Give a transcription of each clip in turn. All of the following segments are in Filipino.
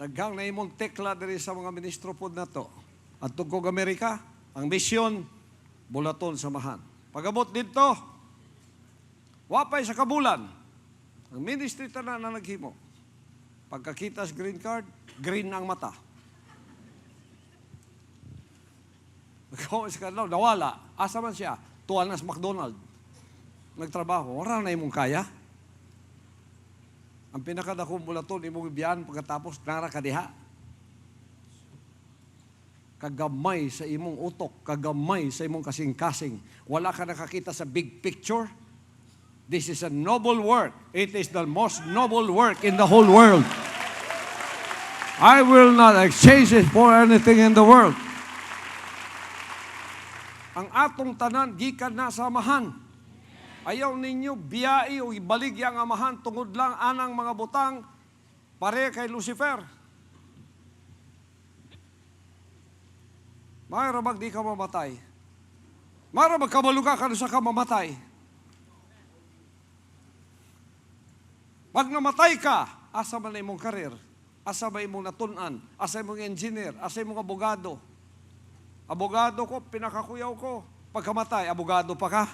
Daghang na imong tekla diri sa mga ministro pod nato. At tugkog Amerika, ang misyon, bulaton samahan. Pagabot dito, wapay sa kabulan, ang ministry tanan na naghimo. Pagkakita sa green card, green ang mata. Nawala. Asa man siya? Tuwan na sa McDonald. Nagtrabaho. Wala na imong kaya. Ang pinakadakong bulaton, imong ibiyan pagkatapos nara kadiha. Kagamay sa imong utok, kagamay sa imong kasing-kasing. Wala ka nakakita sa big picture. This is a noble work. It is the most noble work in the whole world. I will not exchange it for anything in the world. Ang atong tanan, gikan na sa amahan. Ayaw ninyo biyai o ibaligya ang amahan tungod lang anang mga butang pare kay Lucifer. Mayroon di ka mamatay. Mayroon magkabaluga ka sa ka mamatay. Pag namatay ka, asa man na imong karir? Asa ba imong natunan? Asa imong engineer? Asa imong abogado? Abogado ko, pinakakuyaw ko. Pagkamatay, abogado pa ka?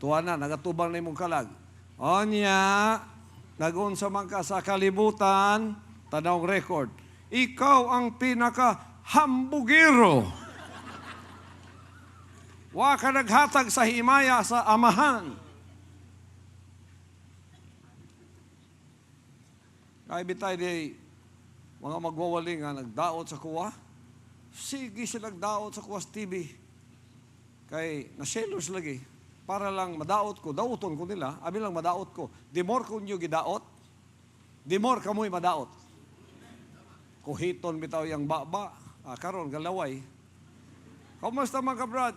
Tuwa na, nagatubang na imong kalag. Onya, nagunsa man ka sa kalibutan, tanawang record. Ikaw ang pinaka-hambugiro. Wa ka naghatag sa himaya sa amahan. Kaya bitay di, mga magwawali nga, nagdaot sa kuwa. Sige sila nagdaot sa kuwas TV. Kay naselos lagi. Para lang madaot ko, dauton ko nila, abi lang madaot ko. Di more kung nyo gidaot, di more kamoy madaot. Kuhiton bitaw yung baba, karon galaway. Kumusta mga kabrad?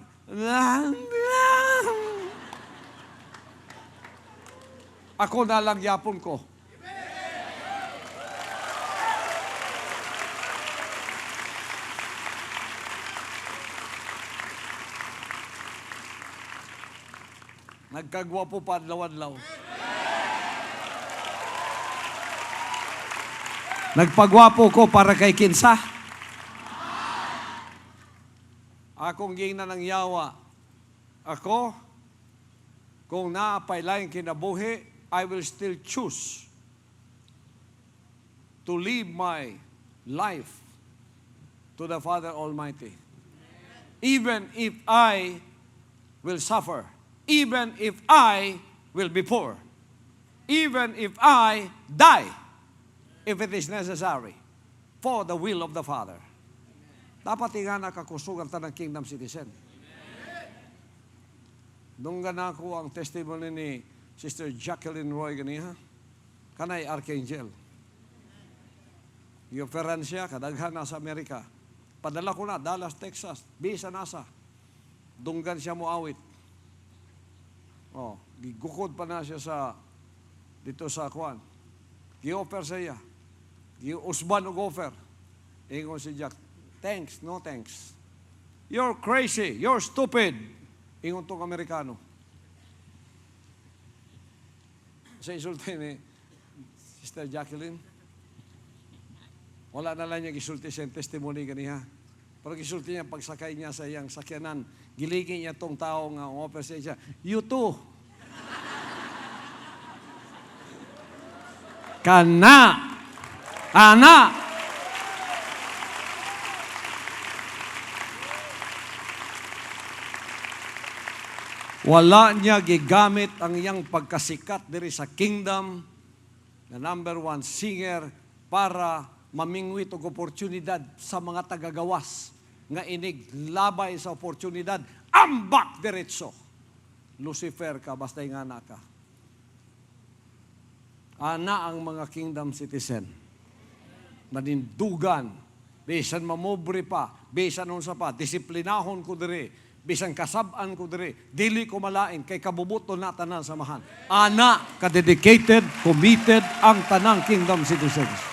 Ako na lang yapon ko. Nagkagwapo pa adlaw-adlaw. Nagpagwapo ko para kay kinsa. Akong gingna ng yawa. Ako, kung naapay lang kinabuhi, I will still choose to live my life to the Father Almighty. Even if I will suffer. Even if I will be poor. Even if I die, if it is necessary, for the will of the Father. Dapat nga nakakusugan ta ng kingdom citizen. Dunggan ako ang testimony ni Sister Jacqueline Roy ganiha. Kanay Archangel. I-operan siya, kadaghan na sa Amerika. Padala ko na, Dallas, Texas, Bisa, NASA. Dunggan siya mo awit. Oh, gigukod pa na siya sa dito sa Kwan. Gi-offer siya. Gi-usban og offer. Ingon si Jack, thanks, no thanks. You're crazy, you're stupid. Ingon tong Amerikano. Sa insulti ni Sister Jacqueline, wala na lang niya gisulti siyang testimony ganiha. Pero gisulti niya pagsakay niya sa iyang sakyanan, giligin niya tong tao nga offer siya. You too. Kana. Ana. Wala niya gigamit ang iyang pagkasikat diri sa kingdom na #1 singer para mamingwit og oportunidad sa mga tagagawas nga inig labay sa oportunidad, ambak diretso. Lucifer ka, basta nga na ka. Ana ang mga kingdom citizen. Manindugan, bisan mamobre pa, bisan unsa pa, disiplinahon ko diri, bisan kasab-an ko diri, dili ko malain, kay kabubuton na tanan samahan. Ana, ka-dedicated, committed ang tanang kingdom citizens.